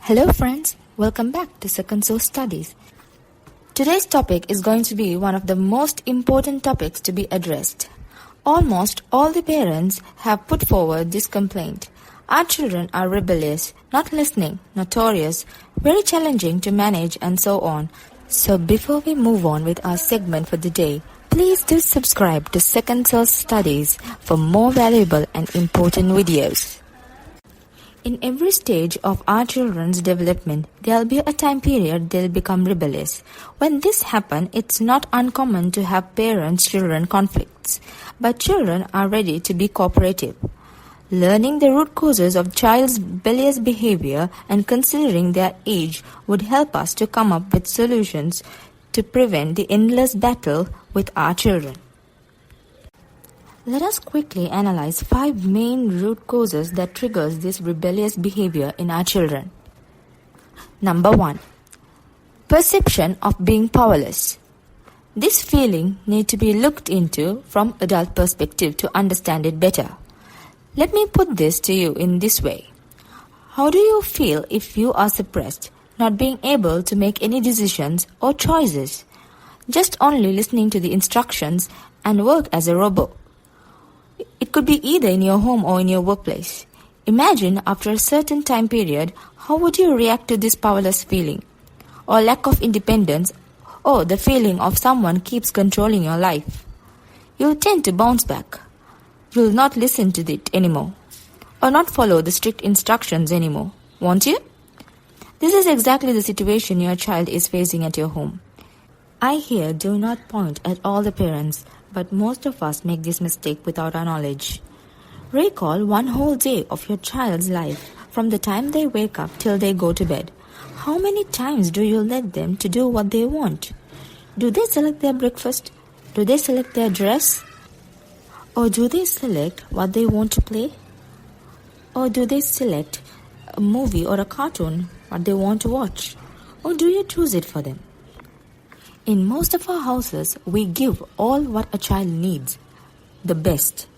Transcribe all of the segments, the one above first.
Hello friends, welcome back to Second Source Studies. Today's topic is going to be one of the most important topics to be addressed. Almost all the parents have put forward this complaint. Our children are rebellious, not listening, notorious, very challenging to manage and so on. So before we move on with our segment for the day, please do subscribe to Second Source Studies for more valuable and important videos. In every stage of our children's development, there will be a time period they'll become rebellious. When this happens, it's not uncommon to have parents-children conflicts, but children are ready to be cooperative. Learning the root causes of child's rebellious behavior and considering their age would help us to come up with solutions to prevent the endless battle with our children. Let us quickly analyze 5 main root causes that triggers this rebellious behavior in our children. Number 1. Perception of being powerless. This feeling needs to be looked into from adult perspective to understand it better. Let me put this to you in this way. How do you feel if you are suppressed, not being able to make any decisions or choices, just only listening to the instructions and work as a robot? It could be either in your home or in your workplace. Imagine after a certain time period, how would you react to this powerless feeling, or lack of independence, or the feeling of someone keeps controlling your life? You'll tend to bounce back. You'll not listen to it anymore, or not follow the strict instructions anymore, won't you? This is exactly the situation your child is facing at your home. I here do not point at all the parents, but most of us make this mistake without our knowledge. Recall one whole day of your child's life, from the time they wake up till they go to bed. How many times do you let them to do what they want? Do they select their breakfast? Do they select their dress? Or do they select what they want to play? Or do they select a movie or a cartoon, what they want to watch? Or do you choose it for them? In most of our houses, we give all what a child needs, the best.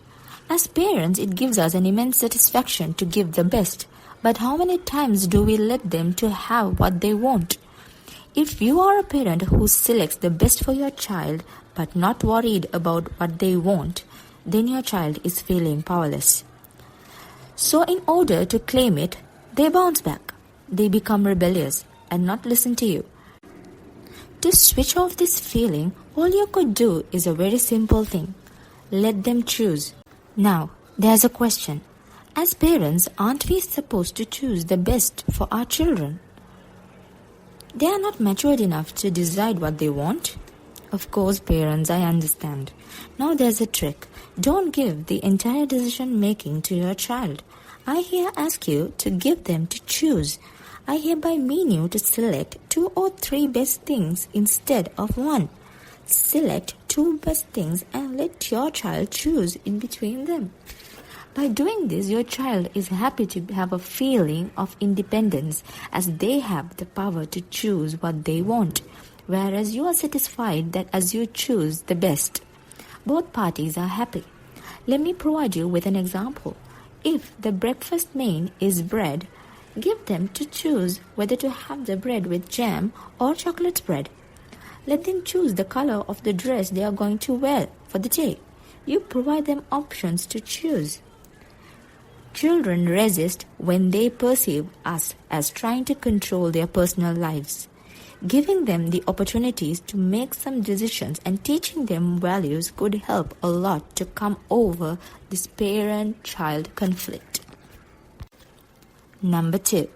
As parents, it gives us an immense satisfaction to give the best. But how many times do we let them to have what they want? If you are a parent who selects the best for your child but not worried about what they want, then your child is feeling powerless. So in order to claim it, they bounce back. They become rebellious and not listen to you. To switch off this feeling, all you could do is a very simple thing. Let them choose. Now, there's a question. As parents, aren't we supposed to choose the best for our children? They are not matured enough to decide what they want. Of course, parents, I understand. Now there's a trick. Don't give the entire decision making to your child. I here ask you to give them to choose. I hereby mean you to select 2 or 3 best things instead of 1. Select 2 best things and let your child choose in between them. By doing this, your child is happy to have a feeling of independence as they have the power to choose what they want, whereas you are satisfied that as you choose the best. Both parties are happy. Let me provide you with an example. If the breakfast main is bread, give them to choose whether to have the bread with jam or chocolate spread. Let them choose the color of the dress they are going to wear for the day. You provide them options to choose. Children resist when they perceive us as trying to control their personal lives. Giving them the opportunities to make some decisions and teaching them values could help a lot to come over this parent-child conflict. Number 2.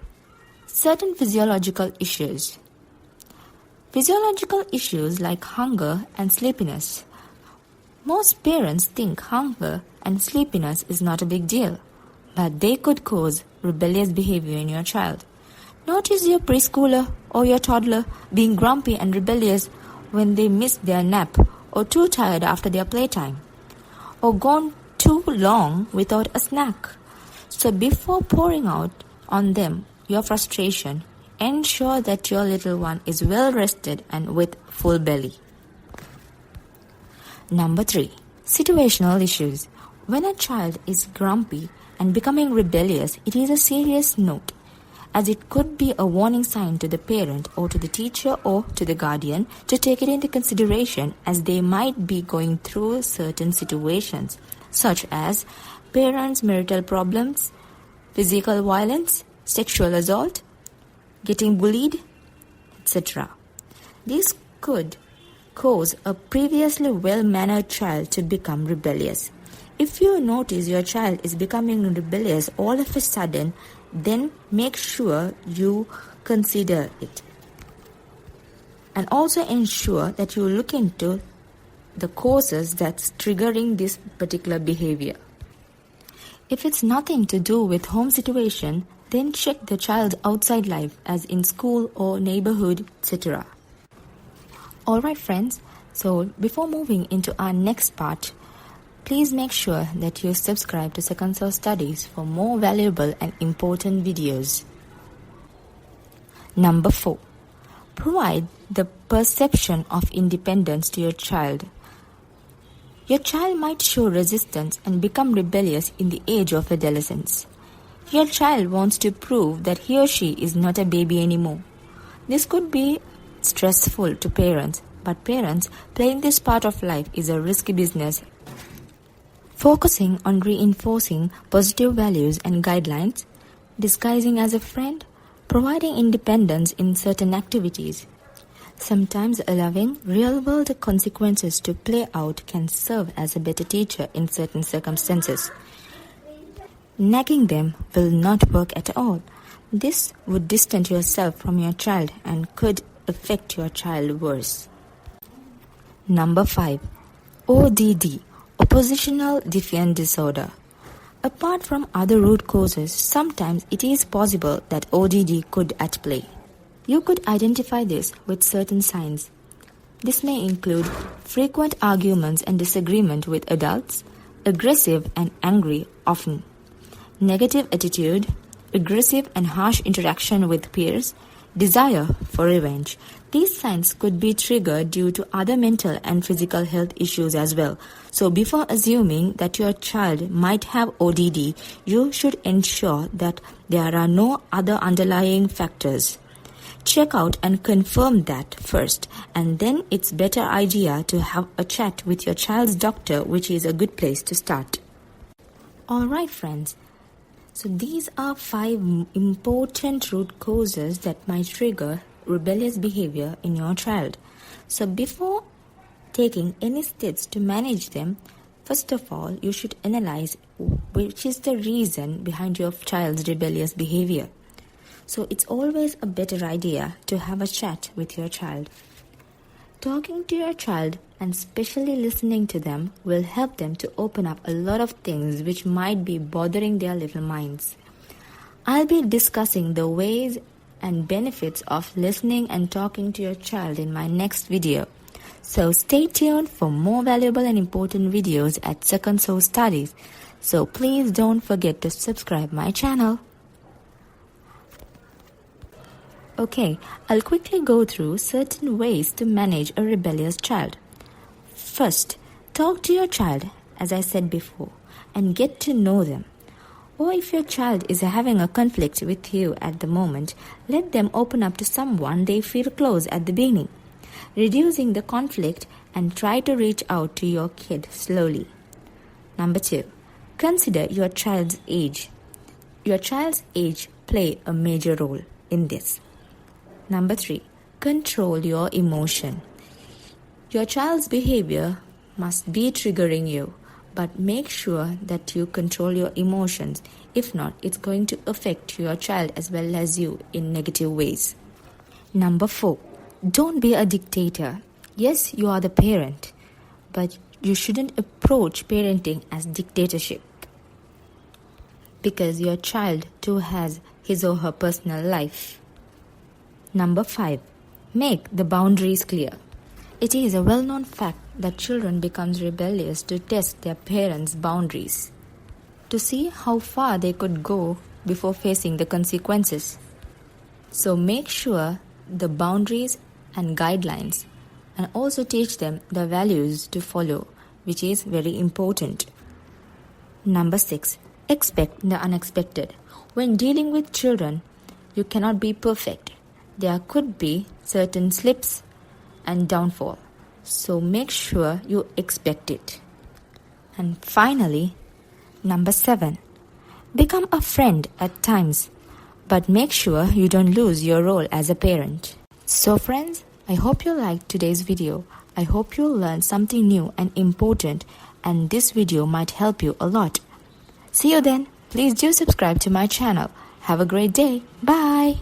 Certain physiological issues. Physiological issues like hunger and sleepiness. Most parents think hunger and sleepiness is not a big deal, but they could cause rebellious behavior in your child. Notice your preschooler or your toddler being grumpy and rebellious when they miss their nap or too tired after their playtime, or gone too long without a snack. So before pouring out on them your frustration, ensure that your little one is well rested and with full belly. Number 3. Situational issues. When a child is grumpy and becoming rebellious, it is a serious note. as it could be a warning sign to the parent or to the teacher or to the guardian to take it into consideration, as they might be going through certain situations such as parents' marital problems, physical violence, sexual assault, getting bullied, etc. This could cause a previously well-mannered child to become rebellious. If you notice your child is becoming rebellious all of a sudden, then make sure you consider it. And also ensure that you look into the causes that's triggering this particular behavior. If it's nothing to do with home situation, then check the child's outside life, as in school or neighborhood, etc. Alright friends, so before moving into our next part, please make sure that you subscribe to Second Source Studies for more valuable and important videos. Number 4. Provide the perception of independence to your child. Your child might show resistance and become rebellious in the age of adolescence. Your child wants to prove that he or she is not a baby anymore. This could be stressful to parents, but parents playing this part of life is a risky business. Focusing on reinforcing positive values and guidelines, disguising as a friend, providing independence in certain activities. Sometimes allowing real-world consequences to play out can serve as a better teacher in certain circumstances. Nagging them will not work at all. This would distance yourself from your child and could affect your child worse. Number 5. ODD, Oppositional Defiant Disorder. Apart from other root causes, sometimes it is possible that ODD could at play. You could identify this with certain signs. This may include frequent arguments and disagreement with adults, aggressive and angry often, negative attitude, aggressive and harsh interaction with peers, desire for revenge. These signs could be triggered due to other mental and physical health issues as well. So before assuming that your child might have ODD, you should ensure that there are no other underlying factors. Check out and confirm that first, and then it's better idea to have a chat with your child's doctor, which is a good place to start. Alright friends, so these are 5 important root causes that might trigger rebellious behavior in your child. So before taking any steps to manage them, first of all, you should analyze which is the reason behind your child's rebellious behavior. So it's always a better idea to have a chat with your child. Talking to your child and especially listening to them will help them to open up a lot of things which might be bothering their little minds. I'll be discussing the ways and benefits of listening and talking to your child in my next video. So stay tuned for more valuable and important videos at Second Source Studies. So please don't forget to subscribe my channel. Okay, I'll quickly go through certain ways to manage a rebellious child. First, talk to your child, as I said before, and get to know them. Or if your child is having a conflict with you at the moment, let them open up to someone they feel close at the beginning, reducing the conflict and try to reach out to your kid slowly. Number 2, consider your child's age. Your child's age play a major role in this. Number 3, control your emotion. Your child's behavior must be triggering you, but make sure that you control your emotions. If not, it's going to affect your child as well as you in negative ways. Number 4, don't be a dictator. Yes, you are the parent, but you shouldn't approach parenting as dictatorship, because your child too has his or her personal life. Number 5, make the boundaries clear. It is a well-known fact that children become rebellious to test their parents' boundaries, to see how far they could go before facing the consequences. So make sure the boundaries and guidelines, and also teach them the values to follow, which is very important. Number 6, expect the unexpected. When dealing with children, you cannot be perfect. There could be certain slips and downfall. So make sure you expect it. And finally, number 7. Become a friend at times, but make sure you don't lose your role as a parent. So friends, I hope you liked today's video. I hope you learned something new and important, and this video might help you a lot. See you then. Please do subscribe to my channel. Have a great day. Bye.